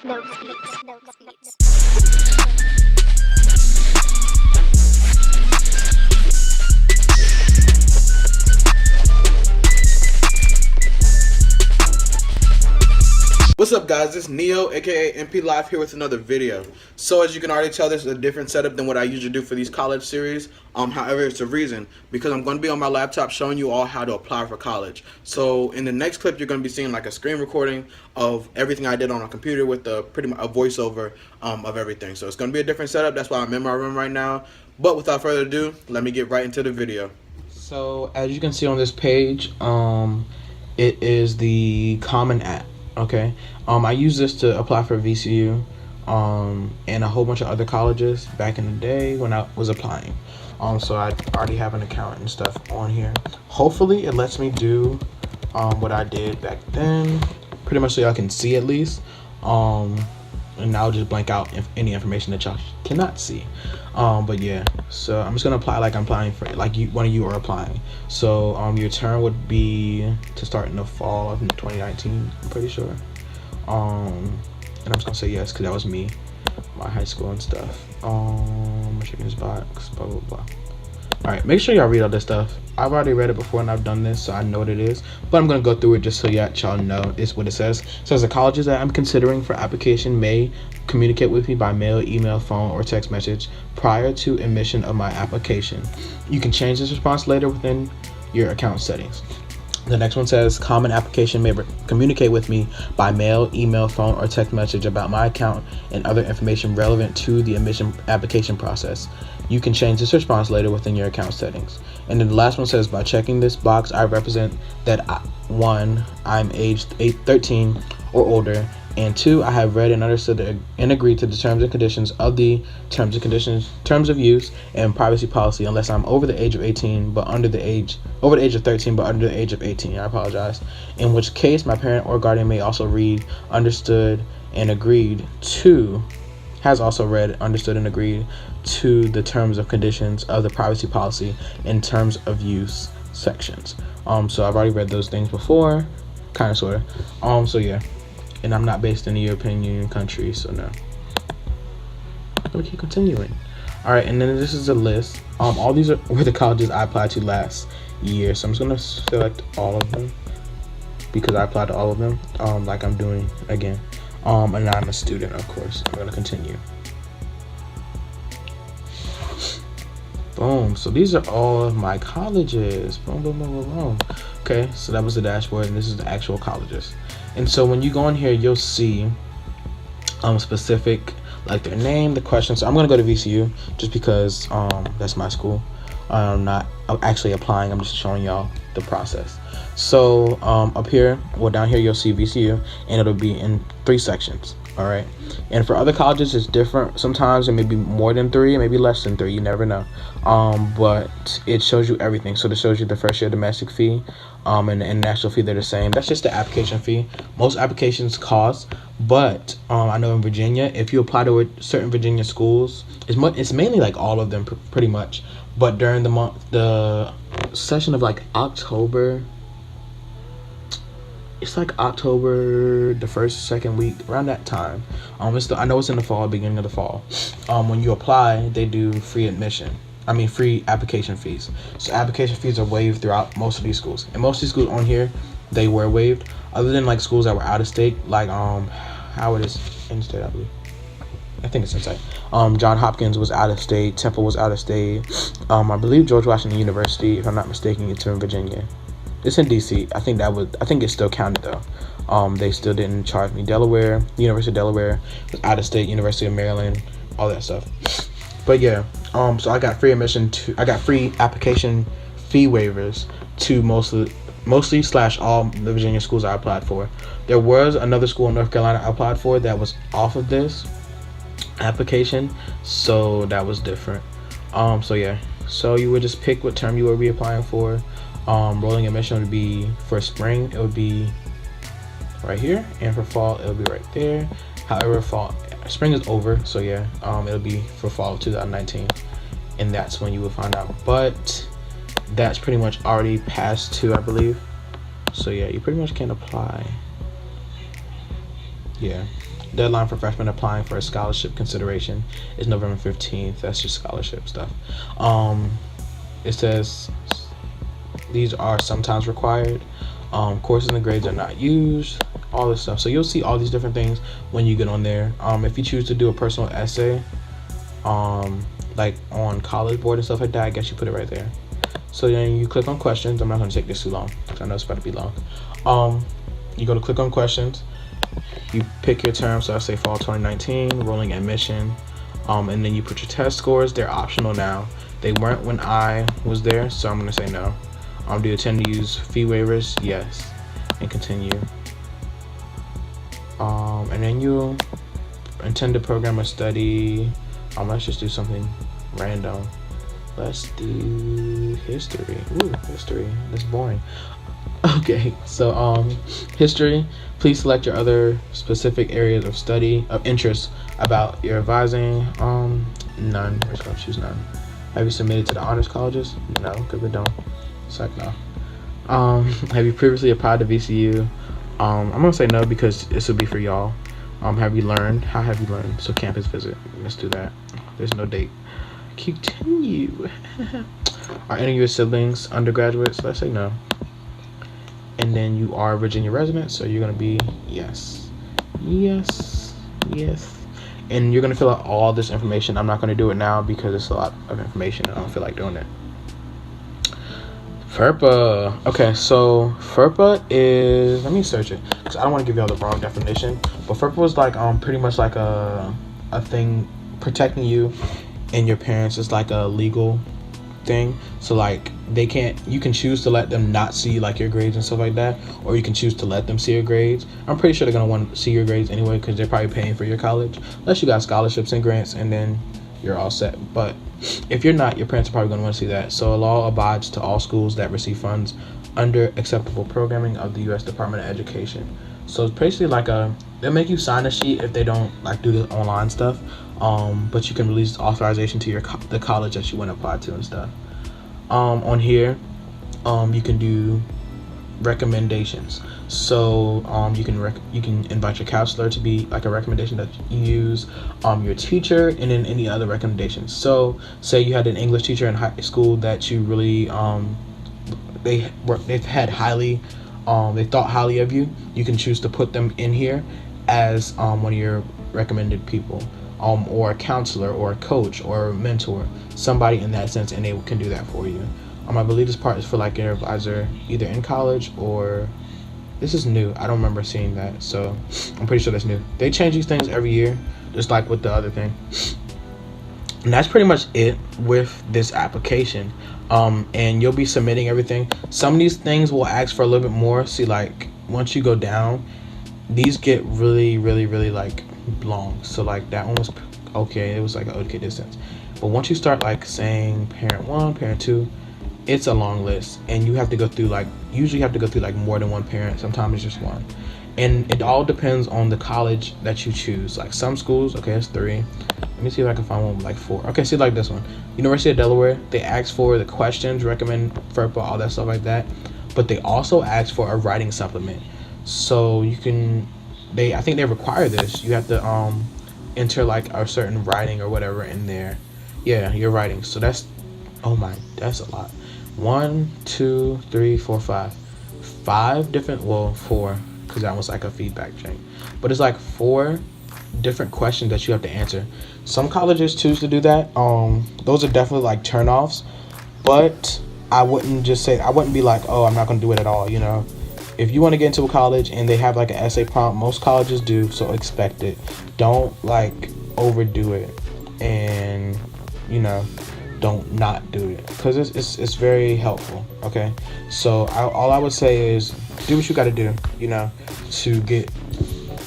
What's up, guys? It's Neo, aka MP Live, here with another video. So as you can already tell, this is a different setup than what I usually do for these college series. However, it's a reason, because I'm going to be on my laptop showing you all how to apply for college. So in the next clip, you're going to be seeing like a screen recording of everything I did on a computer with pretty much a voiceover of everything. So it's going to be a different setup. That's why I'm in my room right now. But without further ado, let me get right into the video. So as you can see on this page, it is the Common App. Okay, I used this to apply for VCU and a whole bunch of other colleges back in the day when I was applying. So I already have an account and stuff on here. Hopefully it lets me do what I did back then, pretty much so y'all can see at least. And I'll just blank out any information that y'all cannot see. But yeah, so I'm just gonna apply like I'm applying for like one of you are applying. So your term would be to start in the fall of 2019, I'm pretty sure. And I'm just gonna say yes because that was me, my high school and stuff. Checking this box, blah blah blah. All right, make sure y'all read all this stuff. I've already read it before and I've done this, so I know what it is. But I'm going to go through it just so y'all know it's what it says. It says the colleges that I'm considering for application may communicate with me by mail, email, phone, or text message prior to admission of my application. You can change this response later within your account settings. The next one says common application may communicate with me by mail, email, phone, or text message about my account and other information relevant to the admission application process. You can change this response later within your account settings. And then the last one says by checking this box, I represent that 1, I'm aged 13 or older, and 2, I have read and understood and agreed to the terms and conditions of the terms of use and privacy policy unless I'm over the age of 18 but under the age of 13 but under the age of 18. I apologize. In which case my parent or guardian may also read, understood, and agreed to has also read, understood, and agreed to the terms and conditions of the privacy policy and terms of use sections. So I've already read those things before, kind of, sort of. So yeah. And I'm not based in the European Union country, so no. We keep continuing. All right, and then this is a list. All these were the colleges I applied to last year, so I'm just gonna select all of them because I applied to all of them, like I'm doing again. And I'm a student, of course. I'm gonna continue. Boom. So these are all of my colleges. Boom, boom, boom, boom, boom. Okay, so that was the dashboard, and this is the actual colleges. And so when you go in here, you'll see specific, like their name, the questions. So I'm gonna go to VCU just because that's my school. I'm not actually applying, I'm just showing y'all the process. So up here, well, down here you'll see VCU, and it'll be in 3 sections. All right, and for other colleges it's different. Sometimes it may be more than 3, it may be less than 3, you never know. But it shows you everything. So it shows you the first year domestic fee and the international fee. They're the same. That's just the application fee. Most applications cost, but I know in Virginia, if you apply to certain Virginia schools, it's mainly like all of them pretty much. But during the session of like October, it's like October, the 1st, 2nd week, around that time. I know it's in the fall, beginning of the fall. When you apply, they do free application fees. So application fees are waived throughout most of these schools. And most of these schools on here, they were waived. Other than like schools that were out of state, like Howard is in state, I believe. I think it's inside. John Hopkins was out of state. Temple was out of state. I believe George Washington University, if I'm not mistaken, it's in Virginia. It's in DC. I think it still counted though. They still didn't charge me. Delaware, University of Delaware was out of state. University of Maryland, all that stuff. But yeah, so I got free application fee waivers to mostly all the Virginia schools I applied for. There was another school in North Carolina I applied for that was off of this application, so that was different. So yeah, so you would just pick what term you would be applying for. Rolling admission would be for spring, it would be right here, and for fall it would be right there. However, spring is over, so yeah, it'll be for fall of 2019, and that's when you will find out. But that's pretty much already passed too, I believe. So yeah, you pretty much can apply. Yeah, deadline for freshmen applying for a scholarship consideration is November 15th. That's just scholarship stuff. It says these are sometimes required. Courses and grades are not used. All this stuff. So you'll see all these different things when you get on there. If you choose to do a personal essay, like on College Board and stuff like that, I guess you put it right there. So then you click on questions. I'm not going to take this too long because I know it's about to be long. You go to click on questions. You pick your term. So I say fall 2019, rolling admission. And then you put your test scores. They're optional now. They weren't when I was there, so I'm going to say no. Do you intend to use fee waivers? Yes. And continue. And then you intend to program a study. Let's just do something random. Let's do history. Ooh, history. That's boring. Okay, so history. Please select your other specific areas of study of interest about your advising. None. We're just gonna choose none. Have you submitted to the honors colleges? No, because we don't. It's like no. Have you previously applied to VCU? I'm gonna say no because this will be for y'all. Have you learned? How have you learned? So campus visit. Let's do that. There's no date. Continue. Are any of your siblings undergraduates? Let's say no. And then you are a Virginia resident, so you're gonna be yes, yes, yes. And you're gonna fill out all this information. I'm not gonna do it now because it's a lot of information and I don't feel like doing it. FERPA. Okay, so FERPA is, let me search it because I don't want to give y'all the wrong definition. But FERPA was like pretty much like a thing protecting you and your parents. It's like a legal thing. So like you can choose to let them not see like your grades and stuff like that, or you can choose to let them see your grades. I'm pretty sure they're gonna want to see your grades anyway because they're probably paying for your college, unless you got scholarships and grants, and then you're all set. But if you're not, your parents are probably going to want to see that. So a law abides to all schools that receive funds under acceptable programming of the U.S. Department of Education. So it's basically like they'll make you sign a sheet if they don't like do the online stuff. But you can release authorization to the college that you want to apply to and stuff. On here, you can do recommendations. So you can invite your counselor to be like a recommendation that you use, your teacher, and then any other recommendations. So say you had an English teacher in high school that you really they've had highly they thought highly of you. You can choose to put them in here as one of your recommended people, or a counselor or a coach or a mentor, somebody in that sense, and they can do that for you. I believe this part is for like your advisor either in college or this is new. I don't remember seeing that, so I'm pretty sure that's new. They change these things every year, just like with the other thing. And that's pretty much it with this application. And you'll be submitting everything. Some of these things will ask for a little bit more. See, like once you go down, these get really, really, really like long. So like that one was okay. It was like an okay distance. But once you start like saying parent 1, parent 2, it's a long list, and you have to go through usually have to go through like more than one parent. Sometimes it's just one, and it all depends on the college that you choose. Like some schools, okay, it's 3. Let me see if I can find one with like 4. Okay, see like this one, University of Delaware. They ask for the questions, recommend FERPA, all that stuff like that, but they also ask for a writing supplement. So you can, I think they require this. You have to enter like a certain writing or whatever in there. Yeah, your writing. So that's that's a lot. 1, 2, 3, 4, 5. 5 different, 4, because that was like a feedback chain. But it's like 4 different questions that you have to answer. Some colleges choose to do that. Those are definitely like turnoffs. But I wouldn't be like, oh, I'm not gonna do it at all, you know. If you want to get into a college and they have like an essay prompt, most colleges do, so expect it. Don't like overdo it, and you know, don't not do it, because it's very helpful. Okay, so all I would say is do what you got to do, you know, to get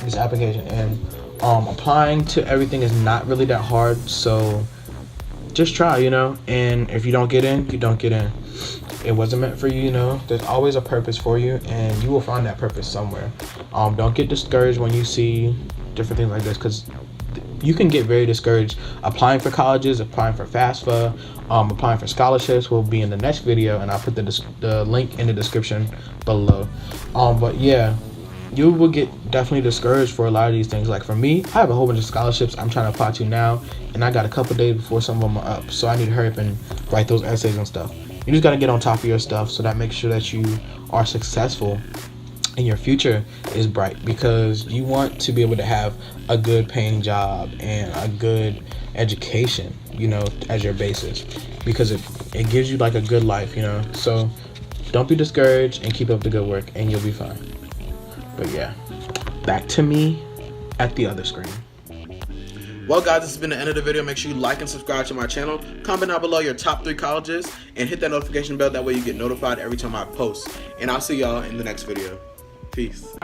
this application. And applying to everything is not really that hard, so just try, you know. And if you don't get in, you don't get in. It wasn't meant for you, you know. There's always a purpose for you, and you will find that purpose somewhere. Don't get discouraged when you see different things like this, because you can get very discouraged. Applying for colleges, applying for FAFSA, applying for scholarships will be in the next video, and I'll put the link in the description below. But yeah, you will get definitely discouraged for a lot of these things. Like for me, I have a whole bunch of scholarships I'm trying to apply to now, and I got a couple days before some of them are up, so I need to hurry up and write those essays and stuff. You just got to get on top of your stuff so that makes sure that you are successful and your future is bright, because you want to be able to have a good paying job and a good education, you know, as your basis, because it gives you like a good life, you know. So don't be discouraged and keep up the good work and you'll be fine. But yeah, back to me at the other screen. Well, guys, this has been the end of the video. Make sure you like and subscribe to my channel. Comment down below your top 3 colleges and hit that notification bell. That way you get notified every time I post. And I'll see y'all in the next video. Peace.